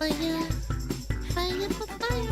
fire, fire, fire.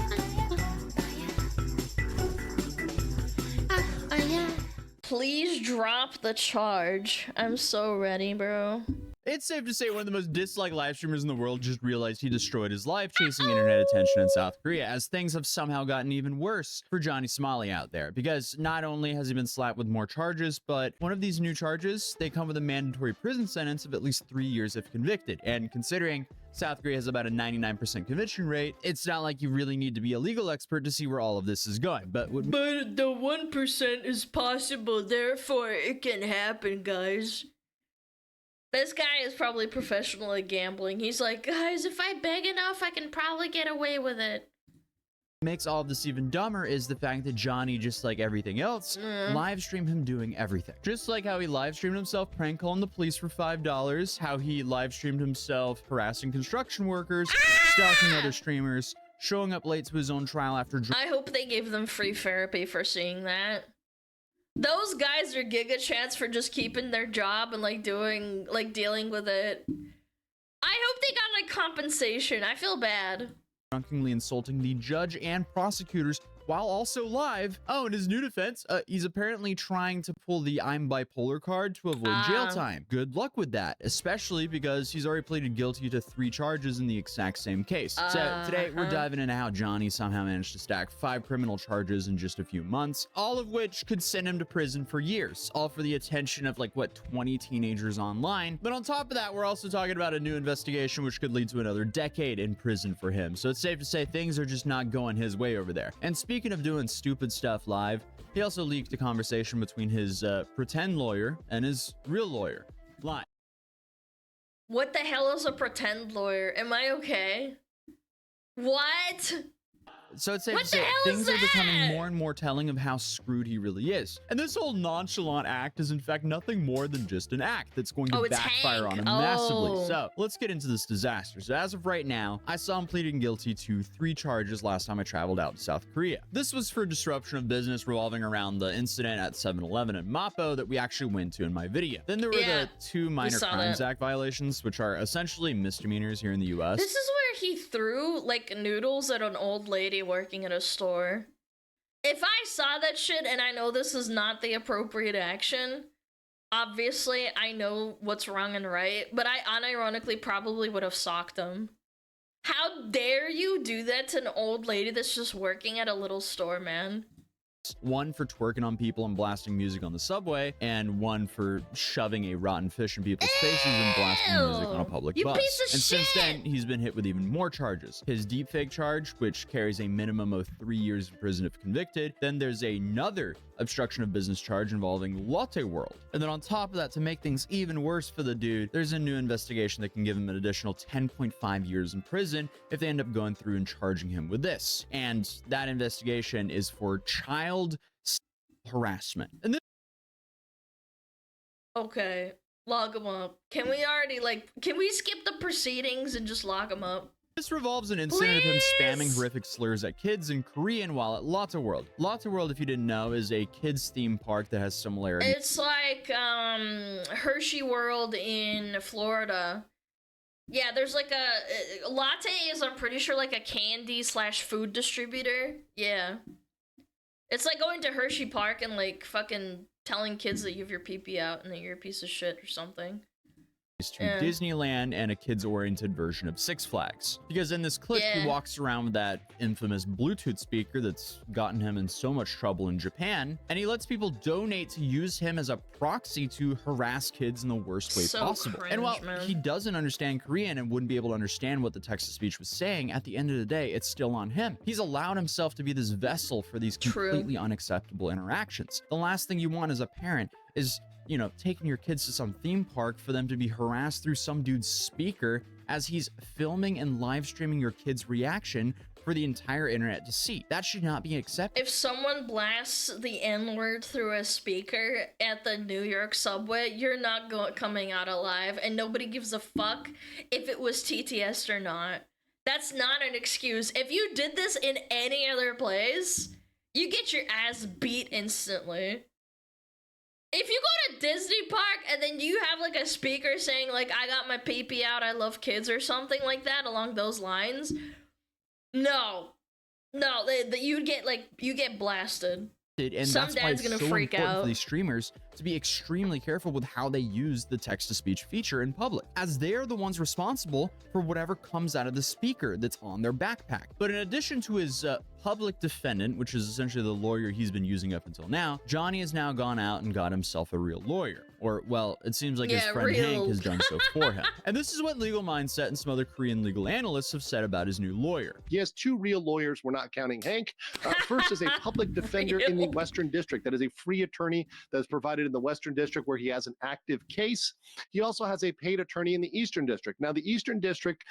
Please drop the charge. I'm so ready, bro. It's safe to say one of the most disliked live streamers in the world just realized he destroyed his life chasing internet attention in South Korea, as things have somehow gotten even worse for Johnny Somali out there. Because not only has he been slapped with more charges, but one of these new charges, they come with a mandatory prison sentence of at least 3 years if convicted. And considering South Korea has about a 99% conviction rate, it's not like you really need to be a legal expert to see where all of this is going. But the 1% is possible, therefore it can happen, guys. This guy is probably professional at gambling. He's like, guys, if I beg enough, I can probably get away with it. What makes all of this even dumber is the fact that Johnny, just like everything else, live streamed him doing everything. Just like how he live streamed himself prank calling the police for $5, how he live streamed himself harassing construction workers, stalking other streamers, showing up late to his own trial after... I hope they gave them free therapy for seeing that. Those guys are giga chats for just keeping their job and like dealing with it. I hope they got like compensation. I feel bad. Drunkenly insulting the judge and prosecutors while also live. Oh, in his new defense, he's apparently trying to pull the I'm bipolar card to avoid jail time. Good luck with that, especially because he's already pleaded guilty to 3 charges in the exact same case. So today we're diving into how Johnny somehow managed to stack 5 criminal charges in just a few months, all of which could send him to prison for years, all for the attention of like, what, 20 teenagers online. But on top of that, we're also talking about a new investigation which could lead to another decade in prison for him. So it's safe to say things are just not going his way over there. And speaking of doing stupid stuff live, he also leaked a conversation between his pretend lawyer and his real lawyer live. What the hell is a pretend lawyer? Am I okay? What? So it's safe to say things are becoming more and more telling of how screwed he really is. And this whole nonchalant act is in fact nothing more than just an act that's going to backfire on him massively. So let's get into this disaster. So as of right now, I saw him pleading guilty to 3 charges last time I traveled out to South Korea. This was for disruption of business revolving around the incident at 7-Eleven in Mapo that we actually went to in my video. Then there were the 2 Minor Crimes Act violations, which are essentially misdemeanors here in the US. This is where he threw like noodles at an old lady working at a store. If I saw that shit, and I know this is not the appropriate action, obviously I know what's wrong and right, but I unironically probably would have socked him. How dare you do that to an old lady that's just working at a little store, man? 1 for twerking on people and blasting music on the subway, and 1 for shoving a rotten fish in people's faces and blasting music on a public bus. And since then, he's been hit with even more charges. His deepfake charge, which carries a minimum of 3 years in prison if convicted. Then there's another obstruction of business charge involving Latte World. And then on top of that, to make things even worse for the dude, there's a new investigation that can give him an additional 10.5 years in prison if they end up going through and charging him with this. And that investigation is for child harassment. And okay, lock him up. Can we already can we skip the proceedings and just lock him up? this revolves an incident of him spamming horrific slurs at kids in Korean while at Lotte World. Lotte World, if you didn't know, is a kids theme park that has similarities. It's like Hershey World in Florida. Yeah, there's like a Latte is, I'm pretty sure, like a candy slash food distributor. Yeah. It's like going to Hershey Park and like fucking telling kids that you have your pee-pee out and that you're a piece of shit or something. To Disneyland and a kids-oriented version of Six Flags. Because in this clip, he walks around with that infamous Bluetooth speaker that's gotten him in so much trouble in Japan, and he lets people donate to use him as a proxy to harass kids in the worst way possible. Cringe, and while man. he doesn't understand Korean and wouldn't be able to understand what the text-to-speech was saying, at the end of the day, it's still on him. He's allowed himself to be this vessel for these completely unacceptable interactions. The last thing you want as a parent is, you know, taking your kids to some theme park for them to be harassed through some dude's speaker as he's filming and live streaming your kid's reaction for the entire internet to see. That should not be accepted. If someone blasts the N-word through a speaker at the New York subway, you're not coming out alive, and nobody gives a fuck if it was TTS or not. That's not an excuse. If you did this in any other place, you get your ass beat instantly. If you go to Disney Park and then you have like a speaker saying like I got my pee out, I love kids or something like that along those lines, no, you get blasted. And Some that's why dad's it's gonna so freak important out. for these streamers to be extremely careful with how they use the text-to-speech feature in public, as they are the ones responsible for whatever comes out of the speaker that's on their backpack. But in addition to his public defendant, which is essentially the lawyer he's been using up until now, Johnny has now gone out and got himself a real lawyer. Or, well, it seems like his friend Hank has done so for him. And this is what Legal Mindset and some other Korean legal analysts have said about his new lawyer. He has 2 real lawyers, we're not counting Hank. First is a public defender in the Western District. That is a free attorney that is provided in the Western District where he has an active case. He also has a paid attorney in the Eastern District. Now, the Eastern District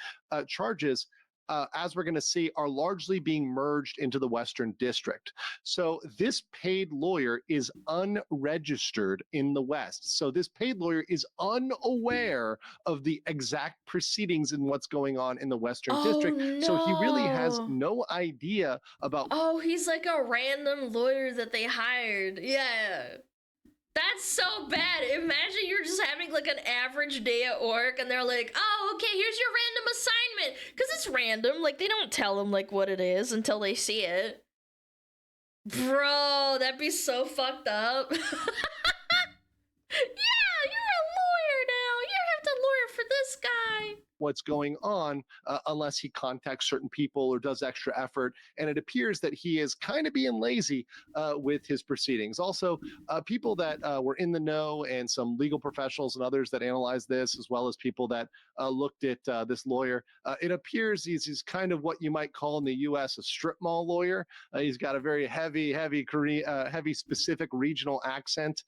charges, as we're going to see, are largely being merged into the Western District. So this paid lawyer is unregistered in the West. So this paid lawyer is unaware of the exact proceedings and what's going on in the Western District. No. So he really has no idea about... Oh, he's like a random lawyer that they hired. Yeah. That's so bad. Imagine you're just having like an average day at work and they're like, oh, okay, here's your random assignment. Because it's random. Like, they don't tell them like what it is until they see it. Bro, that'd be so fucked up. Yeah, you're a lawyer now. You have to lawyer for this guy. What's going on unless he contacts certain people or does extra effort. And it appears that he is kind of being lazy with his proceedings. Also, people that were in the know and some legal professionals and others that analyzed this, as well as people that looked at this lawyer, it appears he's kind of what you might call in the U.S. a strip mall lawyer. He's got a very heavy specific regional accent,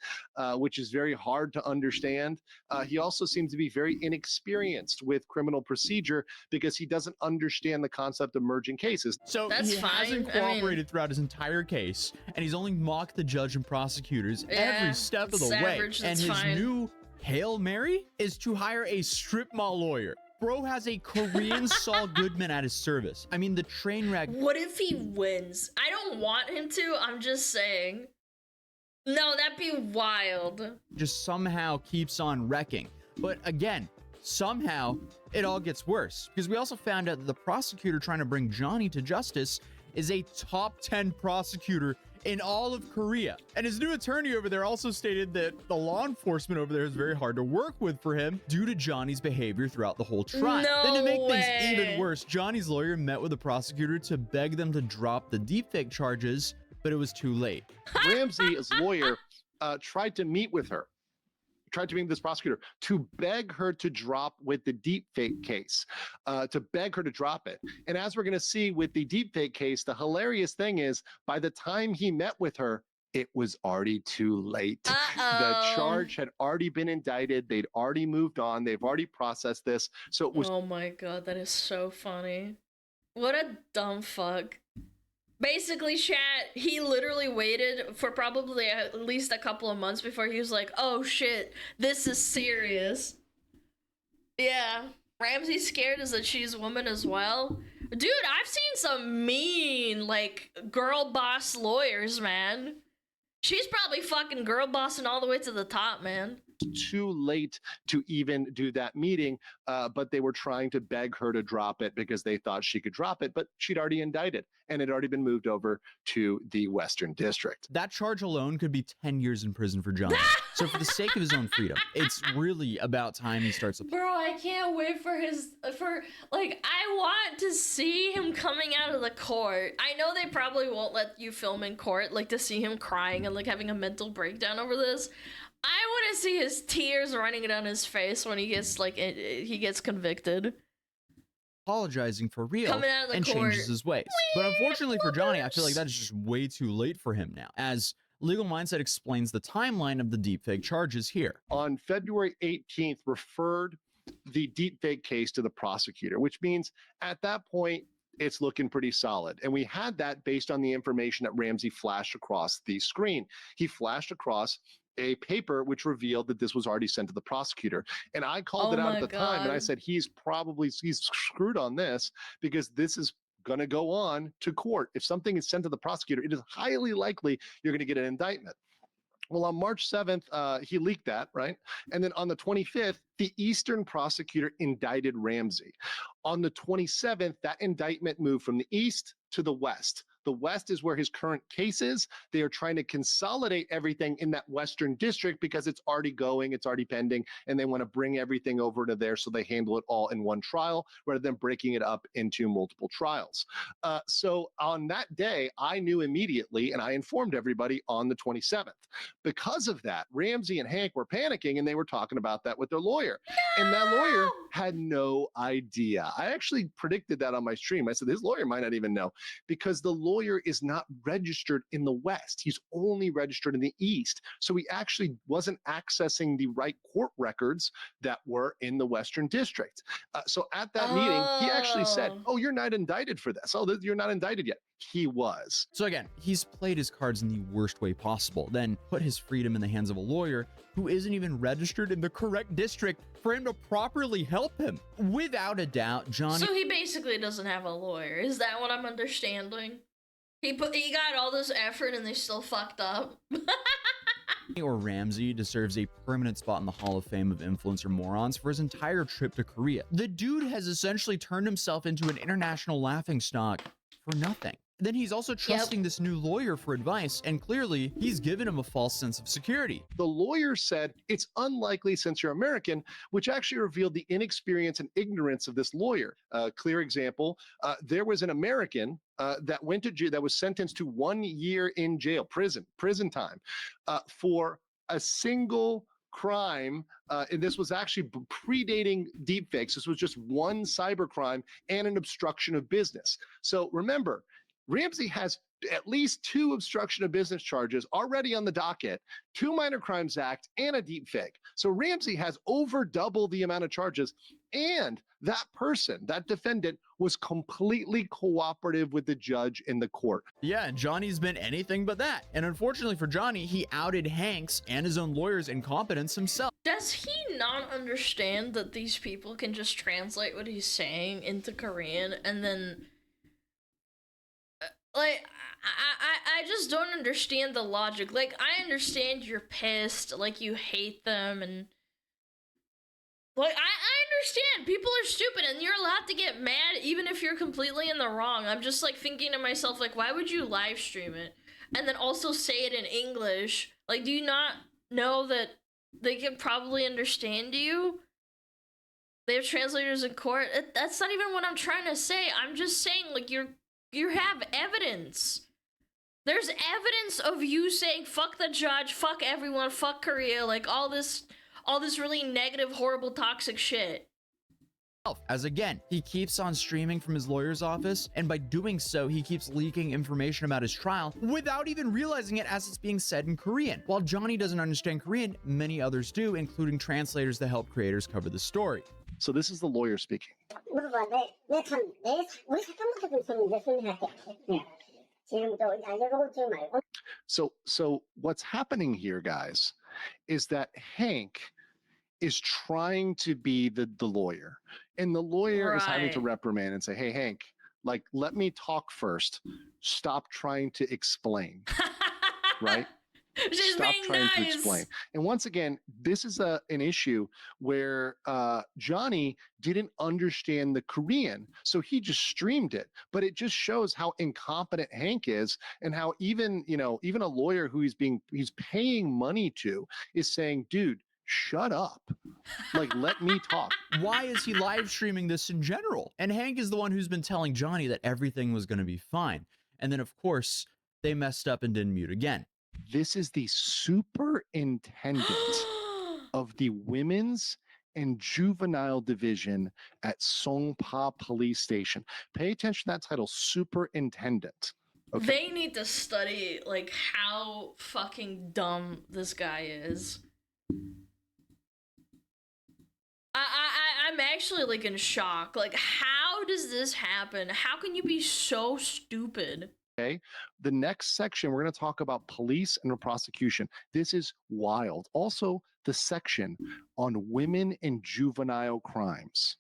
which is very hard to understand. He also seems to be very inexperienced with criminal procedure because he doesn't understand the concept of merging cases. So That's he fine. hasn't cooperated throughout his entire case, and he's only mocked the judge and prosecutors every step of the way. And his new Hail Mary is to hire a strip mall lawyer. Bro has a Korean Saul Goodman at his service. I mean, the train wreck. What if he wins? I don't want him to, I'm just saying. No, that'd be wild. Just somehow keeps on wrecking. But again, somehow it all gets worse, because we also found out that the prosecutor trying to bring Johnny to justice is a top 10 prosecutor in all of Korea. And his new attorney over there also stated that the law enforcement over there is very hard to work with for him due to Johnny's behavior throughout the whole trial. No then to make way. things even worse, Johnny's lawyer met with the prosecutor to beg them to drop the deepfake charges, but it was too late. Ramsey's lawyer tried to meet with her, tried to meet with this prosecutor to beg her to drop with the deepfake case, to beg her to drop it. And as we're going to see with the deepfake case, the hilarious thing is by the time he met with her, it was already too late. The charge had already been indicted. They'd already moved on. They've already processed this. So it was... Oh my god, that is so funny. What a dumb fuck. Basically, chat, he literally waited for probably at least a couple of months before he was like, oh shit, this is serious. Yeah, Ramsey's scared as a cheese woman as well. Dude, I've seen some mean, like, girl boss lawyers, man. She's probably fucking girl bossing all the way to the top, man. Too late to even do that meeting, but they were trying to beg her to drop it because they thought she could drop it, but she'd already indicted and it had already been moved over to the Western District. That charge alone could be 10 years in prison for Johnny. So for the sake of his own freedom, it's really about time he starts... Bro, I can't wait for I want to see him coming out of the court. I know they probably won't let you film in court, like, to see him crying and, like, having a mental breakdown over this. I want to see his tears running down his face when he gets, like, he gets convicted. Apologizing for real Coming out of the and court. changes his ways. But unfortunately for Johnny, I feel like that is just way too late for him now, as Legal Mindset explains the timeline of the deepfake charges here. On February 18th, referred the deepfake case to the prosecutor, which means at that point, it's looking pretty solid. And we had that based on the information that Ramsey flashed across the screen. He flashed across a paper which revealed that this was already sent to the prosecutor. And I called it out at the time, and I said, he's screwed on this because this is going to go on to court. If something is sent to the prosecutor, it is highly likely you're going to get an indictment. Well, on March 7th, he leaked that, right? And then on the 25th, the Eastern prosecutor indicted Ramsey. On the 27th, that indictment moved from the East to the West. The West is where his current case is. They are trying to consolidate everything in that Western district because it's already going, it's already pending, and they want to bring everything over to there so they handle it all in one trial rather than breaking it up into multiple trials. So on that day, I knew immediately, and I informed everybody on the 27th. Because of that, Ramsey and Hank were panicking, and they were talking about that with their lawyer. And that lawyer had no idea. I actually predicted that on my stream. I said, his lawyer might not even know because the lawyer is not registered in the West. He's only registered in the East. So he actually wasn't accessing the right court records that were in the Western District. So at that meeting, he actually said, oh, you're not indicted for this. Oh, you're not indicted yet. He was. So again, he's played his cards in the worst way possible, then put his freedom in the hands of a lawyer who isn't even registered in the correct district for him to properly help him. Without a doubt, Johnny... So he basically doesn't have a lawyer. Is that what I'm understanding? He got all this effort and they still fucked up. or Ramsey deserves a permanent spot in the Hall of Fame of influencer morons for his entire trip to Korea. The dude has essentially turned himself into an international laughingstock for nothing. Then he's also trusting this new lawyer for advice, and clearly he's given him a false sense of security. The lawyer said it's unlikely since you're American, which actually revealed the inexperience and ignorance of this lawyer. Clear example, there was an American that went to jail, that was sentenced to 1 year in jail, prison time, for a single crime, and this was actually predating deepfakes. This was just one cybercrime and an obstruction of business. So remember, Ramsey has at least 2 obstruction of business charges already on the docket, 2 Minor Crimes Act, and a deepfake. So Ramsey has over double the amount of charges, and that person, that defendant, was completely cooperative with the judge in the court. Yeah, and Johnny's been anything but that. And unfortunately for Johnny, he outed Hank's and his own lawyer's incompetence himself. Does he not understand that these people can just translate what he's saying into Korean and then... Like, I just don't understand the logic. Like, I understand you're pissed, like, you hate them, and... Like, I understand people are stupid, and you're allowed to get mad even if you're completely in the wrong. I'm just, like, thinking to myself, like, why would you live stream it? And then also say it in English? Like, do you not know that they can probably understand you? They have translators in court? That's not even what I'm trying to say. I'm just saying, like, you have evidence. There's evidence of you saying fuck the judge, fuck everyone, fuck Korea, like all this really negative, horrible, toxic shit. As again, he keeps on streaming from his lawyer's office, and by doing so, he keeps leaking information about his trial without even realizing it as it's being said in Korean. While Johnny doesn't understand Korean, many others do, including translators that help creators cover the story. So this is the lawyer speaking. So what's happening here, guys, is that Hank is trying to be the lawyer, and the lawyer is having to reprimand and say, hey, Hank, like, let me talk first. Stop trying to explain, right? Stop trying to explain. And once again, this is an issue where Johnny didn't understand the Korean, so he just streamed it. But it just shows how incompetent Hank is, and how even a lawyer who he's paying money to is saying, dude, shut up. Like, let me talk. Why is he live streaming this in general? And Hank is the one who's been telling Johnny that everything was going to be fine. And then, of course, they messed up and didn't mute again. This is the superintendent of the Women's and Juvenile Division at Songpa Police Station. Pay attention to that title, superintendent. Okay. They need to study, like, how fucking dumb this guy is. I'm actually, like, in shock. Like, how does this happen? How can you be so stupid? Okay. The next section, we're going to talk about police and prosecution. This is wild. Also, the section on women and juvenile crimes.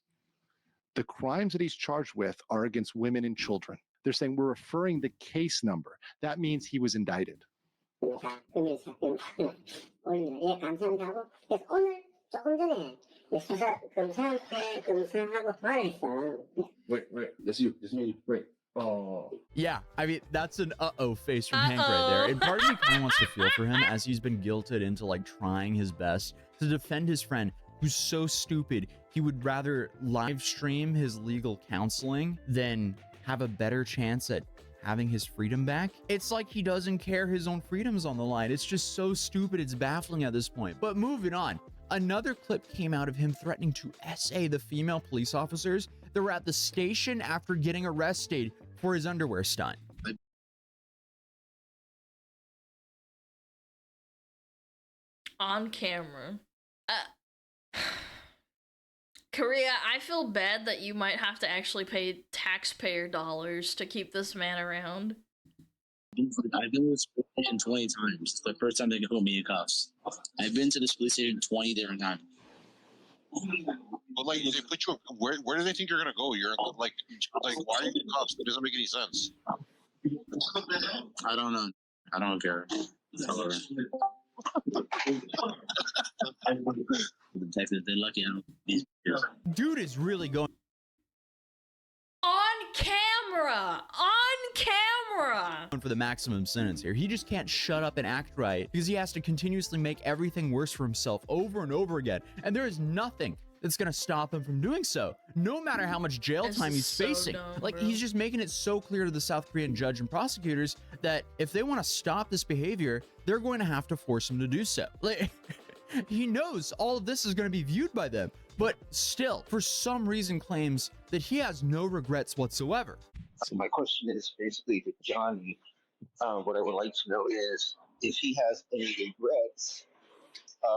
The crimes that he's charged with are against women and children. They're saying we're referring the case number. That means he was indicted. 그러니까 의미 올리면 예 감사합니다 하고 그래서 오늘 조금 전에 수사 검사한테 검사하고 말했어. Wait. That's me. Wait. Oh. Yeah, I mean, that's an uh-oh face from Hank right there. And part of me kind of wants to feel for him as he's been guilted into, like, trying his best to defend his friend who's so stupid he would rather live stream his legal counseling than have a better chance at having his freedom back. It's like he doesn't care his own freedom's on the line. It's just so stupid, it's baffling at this point. But moving on, another clip came out of him threatening to SA the female police officers that were at the station after getting arrested for his underwear stunt. On camera. Korea, I feel bad that you might have to actually pay taxpayer dollars to keep this man around. I've been to this police station 20 times. It's the first time they can put me in cuffs. I've been to this police station 20 different times. But like, they put you. Where do they think you're gonna go? You're like, why are you in cuffs? It doesn't make any sense. I don't know. I don't care. The detectives, they're lucky I don't these years. Dude is really going On camera! On camera! for the maximum sentence here. He just can't shut up and act right because he has to continuously make everything worse for himself over and over again. And there is nothing that's gonna stop him from doing so, no matter how much jail This time is he's so facing. dumb, Like, bro. he's just making it so clear to the South Korean judge and prosecutors that if they want to stop this behavior, they're going to have to force him to do so. Like, he knows all of this is going to be viewed by them, but still, for some reason, claims that he has no regrets whatsoever. So my question is basically to Johnny. What I would like to know is if he has any regrets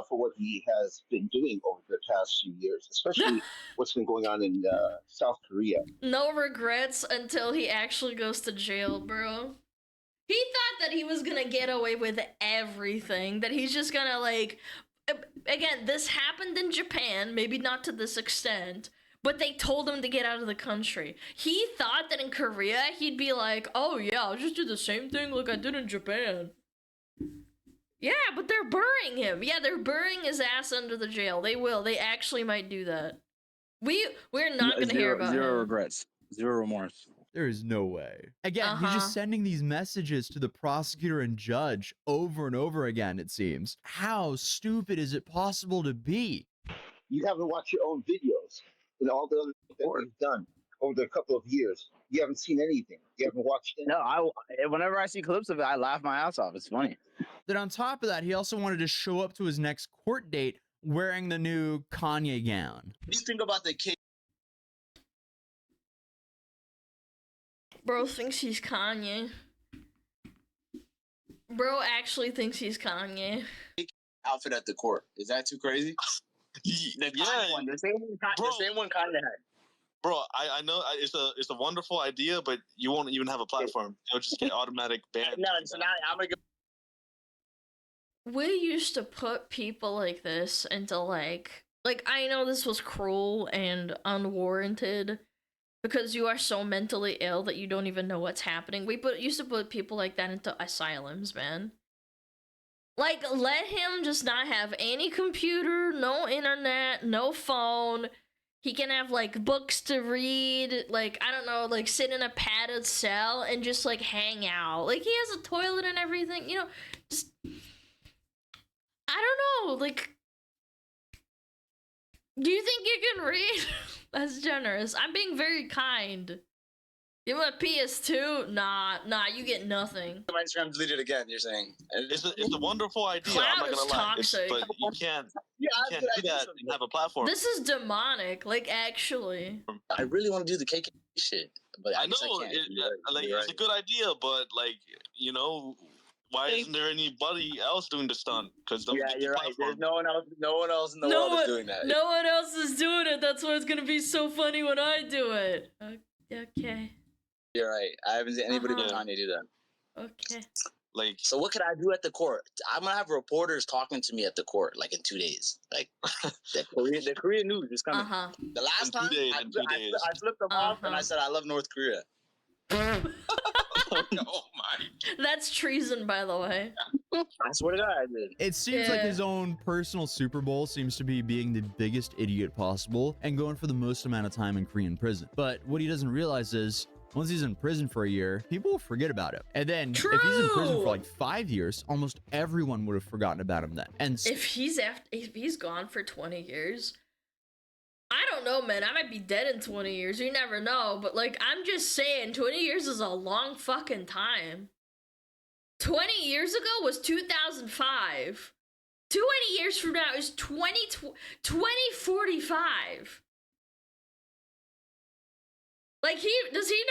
for what he has been doing over the past few years, especially what's been going on in South Korea. No regrets until he actually goes to jail, bro. He thought that he was gonna get away with everything, that he's just gonna, like... Again, this happened in Japan, maybe not to this extent, but they told him to get out of the country. He thought that in Korea, he'd be like, oh yeah, I'll just do the same thing like I did in Japan. Yeah, but they're burying him. Yeah, they're burying his ass under the jail. They will. They actually might do that. We're not gonna hear about Zero him. regrets. Zero remorse. There is no way. Again, he's Uh-huh. just sending these messages to the prosecutor and judge over and over again, it seems. How stupid is it possible to be? You haven't watched your own videos and all the other things that you've done over the couple of years. You haven't seen anything. You haven't watched anything. No, whenever I see clips of it, I laugh my ass off. It's funny. Then on top of that, he also wanted to show up to his next court date wearing the new Kanye gown. What do you think about the kid? Bro thinks he's Kanye. Bro actually thinks he's Kanye. Outfit at the court? Is that too crazy? The Kanye one, the same one Kanye had. Bro, I know it's a wonderful idea, but you won't even have a platform. You'll just get automatic banned. No, so now I'm gonna go. We used to put people like this into like I know this was cruel and unwarranted because you are so mentally ill that you don't even know what's happening. We used to put people like that into asylums, man. Like, let him just not have any computer, no internet, no phone. He can have, like, books to read, like, I don't know, like, sit in a padded cell and just, like, hang out. Like, he has a toilet and everything, you know, just... I don't know, like... Do you think you can read? That's generous. I'm being very kind. Give him a PS2? Nah, you get nothing. My Instagram deleted again. You're saying It's a wonderful idea. Cloud I'm not is gonna lie, toxic. but you can't do that and have a platform. This is demonic, like, actually. I really want to do the KK shit, but I know can't. it's a good idea, but like, you know, why isn't there anybody else doing the stunt? Because You're right. There's no one else in the world is doing that. No one else is doing it. That's why it's gonna be so funny when I do it. Okay. You're right. I haven't seen anybody but Uh-huh. Kanye do that. Okay. Like, so what could I do at the court? I'm gonna have reporters talking to me at the court, like in 2 days. Like the Korean news is coming. Uh-huh. The last time I flipped them off and I said I love North Korea. Oh my. That's treason, by the way. I swear to God, I did. It seems like his own personal Super Bowl seems to be being the biggest idiot possible and going for the most amount of time in Korean prison. But what he doesn't realize is, once he's in prison for a year, people will forget about him. And then if he's in prison for like 5 years, almost everyone would have forgotten about him then. And if he's gone for 20 years, I don't know, man. I might be dead in 20 years. You never know. But like, I'm just saying, 20 years is a long fucking time. 20 years ago was 2005. 20 years from now is 2045. Like, is he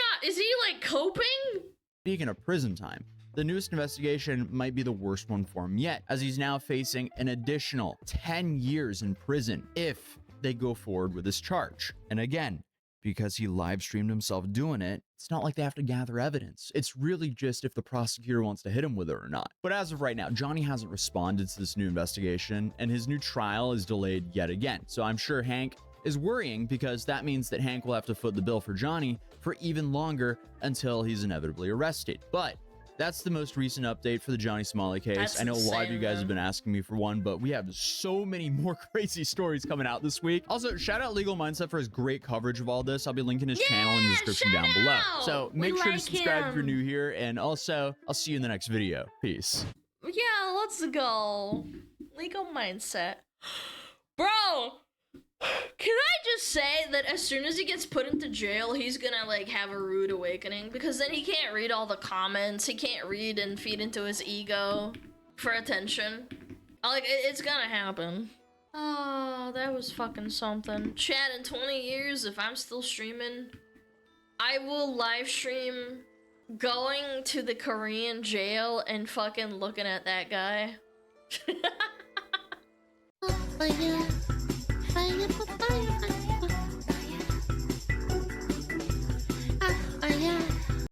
like coping? speaking of prison time, the newest investigation might be the worst one for him yet, as he's now facing an additional 10 years in prison if they go forward with this charge. And again, because he live streamed himself doing it, it's not like they have to gather evidence. It's really just if the prosecutor wants to hit him with it or not. But as of right now, Johnny hasn't responded to this new investigation, and his new trial is delayed yet again. So I'm sure Hank is worrying, because that means that Hank will have to foot the bill for Johnny for even longer until he's inevitably arrested. But that's the most recent update for the Johnny Somali case. That's I know a lot of you guys insane, have been asking me for one, but we have so many more crazy stories coming out this week. Also, shout out Legal Mindset for his great coverage of all this. I'll be linking his channel in the description down below. So make sure to subscribe if you're new here, and also I'll see you in the next video. Peace. Yeah, let's go. Legal Mindset. Bro, can I just say that as soon as he gets put into jail, he's gonna like have a rude awakening, because then he can't read all the comments, he can't read and feed into his ego for attention. Like, it's gonna happen. Oh, that was fucking something. Chat, in 20 years, if I'm still streaming, I will live stream going to the Korean jail and fucking looking at that guy. Oh, yeah.